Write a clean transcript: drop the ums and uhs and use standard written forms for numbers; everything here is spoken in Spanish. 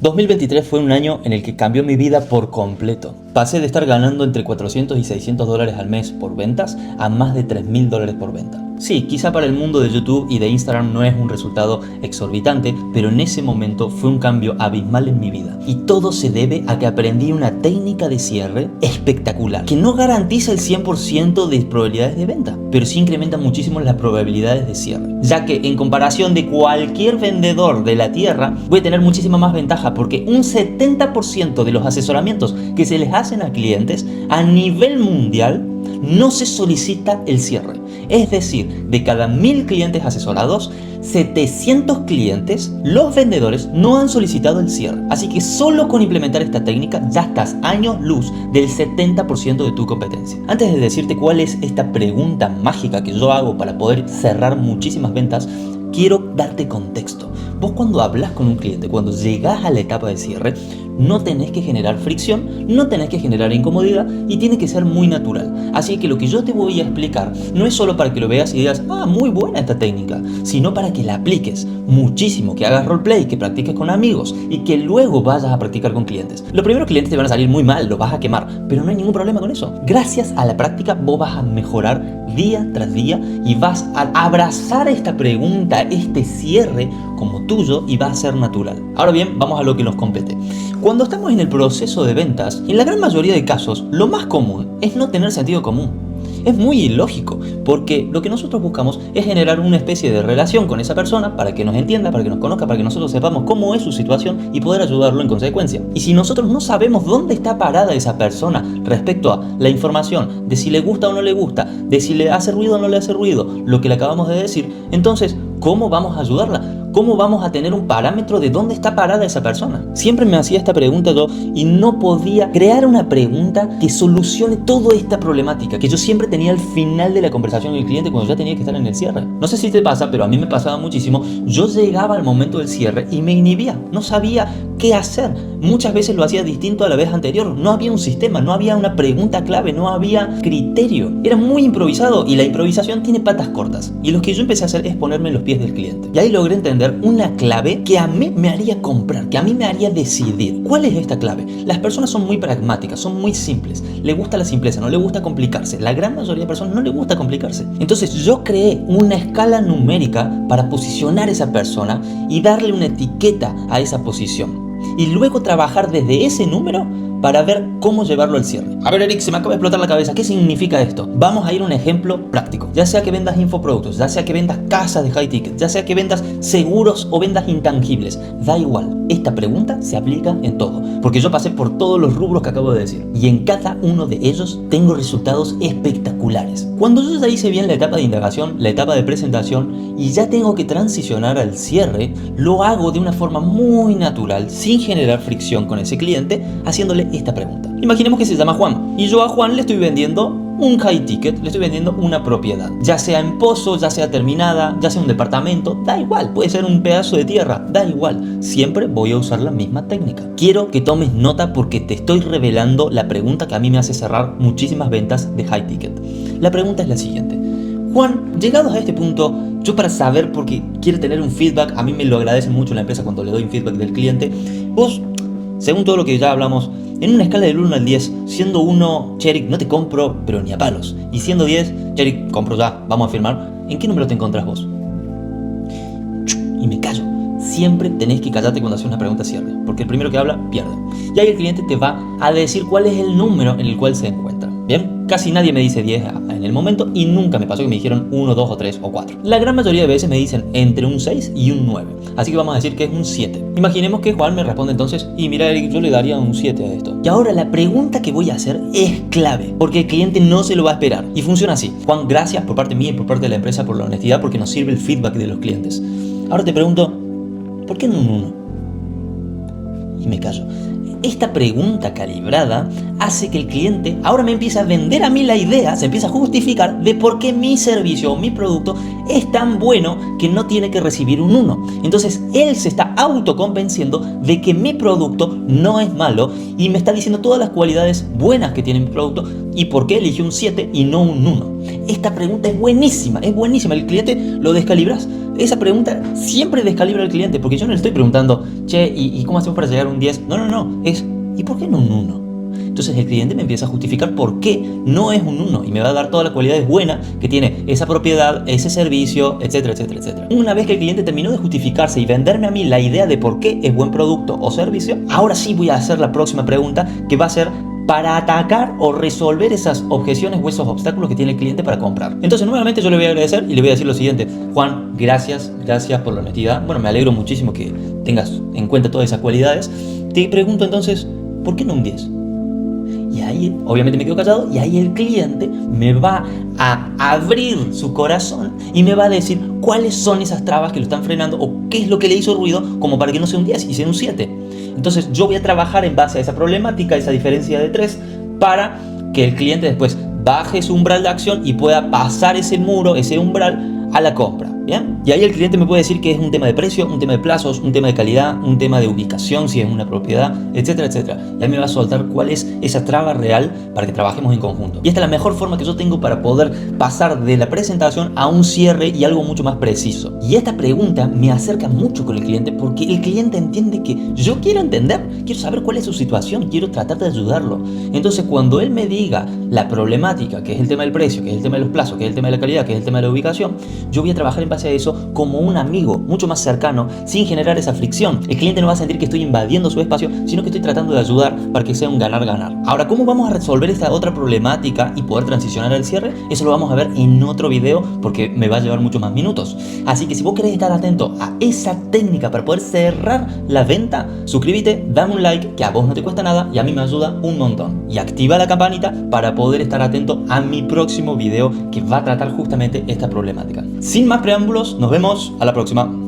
2023 fue un año en el que cambió mi vida por completo. Pasé de estar ganando entre 400 y 600 dólares al mes por ventas a más de 3.000 dólares por venta. Sí, quizá para el mundo de YouTube y de Instagram no es un resultado exorbitante, pero en ese momento fue un cambio abismal en mi vida. Y todo se debe a que aprendí una técnica de cierre espectacular, que no garantiza el 100% de probabilidades de venta, pero sí incrementa muchísimo las probabilidades de cierre. Ya que en comparación de cualquier vendedor de la tierra, voy a tener muchísima más ventaja porque un 70% de los asesoramientos que se les hacen a clientes a nivel mundial no se solicita el cierre. Es decir, de cada 1000 clientes asesorados, 700 clientes, los vendedores no han solicitado el cierre. Así que solo con implementar esta técnica ya estás años luz del 70% de tu competencia. Antes de decirte cuál es esta pregunta mágica que yo hago para poder cerrar muchísimas ventas, quiero darte contexto. Vos cuando hablas con un cliente, cuando llegás a la etapa de cierre, no tenés que generar fricción, no tenés que generar incomodidad y tiene que ser muy natural. Así que lo que yo te voy a explicar no es solo para que lo veas y digas, muy buena esta técnica, sino para que la apliques muchísimo, que hagas roleplay, que practiques con amigos y que luego vayas a practicar con clientes. Los primeros clientes te van a salir muy mal, los vas a quemar, pero no hay ningún problema con eso. Gracias a la práctica vos vas a mejorar día tras día y vas a abrazar esta pregunta, este cierre como tuyo y va a ser natural. Ahora bien, vamos a lo que nos compete. Cuando estamos en el proceso de ventas, en la gran mayoría de casos, lo más común es no tener sentido común. Es muy ilógico, porque lo que nosotros buscamos es generar una especie de relación con esa persona para que nos entienda, para que nos conozca, para que nosotros sepamos cómo es su situación y poder ayudarlo en consecuencia. Y si nosotros no sabemos dónde está parada esa persona respecto a la información de si le gusta o no le gusta, de si le hace ruido o no le hace ruido, lo que le acabamos de decir, entonces, ¿cómo vamos a ayudarla? ¿Cómo vamos a tener un parámetro de dónde está parada esa persona? Siempre me hacía esta pregunta yo y no podía crear una pregunta que solucione toda esta problemática que yo siempre tenía al final de la conversación con el cliente cuando ya tenía que estar en el cierre. No sé si te pasa, pero a mí me pasaba muchísimo. Yo llegaba al momento del cierre y me inhibía. No sabía qué hacer. Muchas veces lo hacía distinto a la vez anterior. No había un sistema, no había una pregunta clave, no había criterio. Era muy improvisado y la improvisación tiene patas cortas. Y lo que yo empecé a hacer es ponerme en los pies del cliente. Y ahí logré entender una clave que a mí me haría comprar, que a mí me haría decidir. ¿Cuál es esta clave? Las personas son muy pragmáticas, son muy simples. Le gusta la simpleza, no le gusta complicarse. La gran mayoría de personas no le gusta complicarse. Entonces yo creé una escala numérica para posicionar a esa persona y darle una etiqueta a esa posición. Y luego trabajar desde ese número para ver cómo llevarlo al cierre. A ver, Eric, se me acaba de explotar la cabeza. ¿Qué significa esto? Vamos a ir a un ejemplo práctico. Ya sea que vendas infoproductos, ya sea que vendas casas de high ticket, ya sea que vendas seguros o vendas intangibles, da igual. Esta pregunta se aplica en todo, porque yo pasé por todos los rubros que acabo de decir y en cada uno de ellos tengo resultados espectaculares. Cuando yo ya hice bien la etapa de indagación, la etapa de presentación y ya tengo que transicionar al cierre, lo hago de una forma muy natural, sin generar fricción con ese cliente, haciéndole esta pregunta. Imaginemos que se llama Juan y yo a Juan le estoy vendiendo un high ticket, le estoy vendiendo una propiedad, ya sea en pozo, ya sea terminada, ya sea un departamento, da igual, puede ser un pedazo de tierra, da igual, siempre voy a usar la misma técnica. Quiero que tomes nota porque te estoy revelando la pregunta que a mí me hace cerrar muchísimas ventas de high ticket. La pregunta es la siguiente: Juan, llegados a este punto, yo para saber, porque quiero tener un feedback, a mí me lo agradece mucho la empresa cuando le doy un feedback del cliente, vos, según todo lo que ya hablamos, en una escala del 1 al 10, siendo 1, Cherik, no te compro, pero ni a palos. Y siendo 10, Cherik, compro ya, vamos a firmar. ¿En qué número te encontrás vos? Y me callo. Siempre tenés que callarte cuando haces una pregunta cierre, porque el primero que habla, pierde. Y ahí el cliente te va a decir cuál es el número en el cual se encuentra. ¿Bien? Casi nadie me dice 10 en el momento y nunca me pasó que me dijeron 1, 2 o 3 o 4. La gran mayoría de veces me dicen entre un 6 y un 9. Así que vamos a decir que es un 7. Imaginemos que Juan me responde entonces, y mira Eric, yo le daría un 7 a esto. Y ahora la pregunta que voy a hacer es clave, porque el cliente no se lo va a esperar. Y funciona así. Juan, gracias por parte mía y por parte de la empresa por la honestidad, porque nos sirve el feedback de los clientes. Ahora te pregunto, ¿por qué no un 1? Y me callo. Esta pregunta calibrada hace que el cliente ahora me empiece a vender a mí la idea, se empieza a justificar de por qué mi servicio o mi producto es tan bueno que no tiene que recibir un 1. Entonces él se está autoconvenciendo de que mi producto no es malo y me está diciendo todas las cualidades buenas que tiene mi producto y por qué eligió un 7 y no un 1. Esta pregunta es buenísima, el cliente lo descalibras. esa pregunta siempre descalibra al cliente, porque yo no le estoy preguntando, che, ¿y cómo hacemos para llegar a un 10? No, es, ¿y por qué no un 1? Entonces el cliente me empieza a justificar por qué no es un 1 y me va a dar todas las cualidades buenas que tiene esa propiedad, ese servicio, etcétera, etcétera, etcétera. Una vez que el cliente terminó de justificarse y venderme a mí la idea de por qué es buen producto o servicio, ahora sí voy a hacer la próxima pregunta, que va a ser para atacar o resolver esas objeciones o esos obstáculos que tiene el cliente para comprar. Entonces nuevamente yo le voy a agradecer y le voy a decir lo siguiente: Juan, gracias por la honestidad. Bueno, me alegro muchísimo que tengas en cuenta todas esas cualidades. Te pregunto entonces, ¿por qué no un 10? Y ahí, obviamente me quedo callado, y ahí el cliente me va a abrir su corazón y me va a decir cuáles son esas trabas que lo están frenando o qué es lo que le hizo ruido como para que no sea un 10 y sea un 7. Entonces yo voy a trabajar en base a esa problemática, esa diferencia de 3, para que el cliente después baje su umbral de acción y pueda pasar ese muro, ese umbral, a la compra. ¿Bien? Y ahí el cliente me puede decir que es un tema de precio, un tema de plazos, un tema de calidad, un tema de ubicación, si es una propiedad, etcétera, etcétera. Y ahí me va a soltar cuál es esa traba real para que trabajemos en conjunto. Y esta es la mejor forma que yo tengo para poder pasar de la presentación a un cierre y algo mucho más preciso. Y esta pregunta me acerca mucho con el cliente, porque el cliente entiende que yo quiero entender, quiero saber cuál es su situación, quiero tratar de ayudarlo. Entonces cuando él me diga la problemática, que es el tema del precio, que es el tema de los plazos, que es el tema de la calidad, que es el tema de la ubicación, yo voy a trabajar en base a eso como un amigo mucho más cercano, sin generar esa fricción. El cliente no va a sentir que estoy invadiendo su espacio, sino que estoy tratando de ayudar para que sea un ganar-ganar. Ahora, ¿cómo vamos a resolver esta otra problemática y poder transicionar al cierre? Eso lo vamos a ver en otro video, porque me va a llevar muchos más minutos. Así que si vos querés estar atento a esa técnica para poder cerrar la venta, suscríbete, dame un like, que a vos no te cuesta nada y a mí me ayuda un montón. Y activa la campanita para poder estar atento a mi próximo video, que va a tratar justamente esta problemática. Sin más preámbulos, nos vemos a la próxima.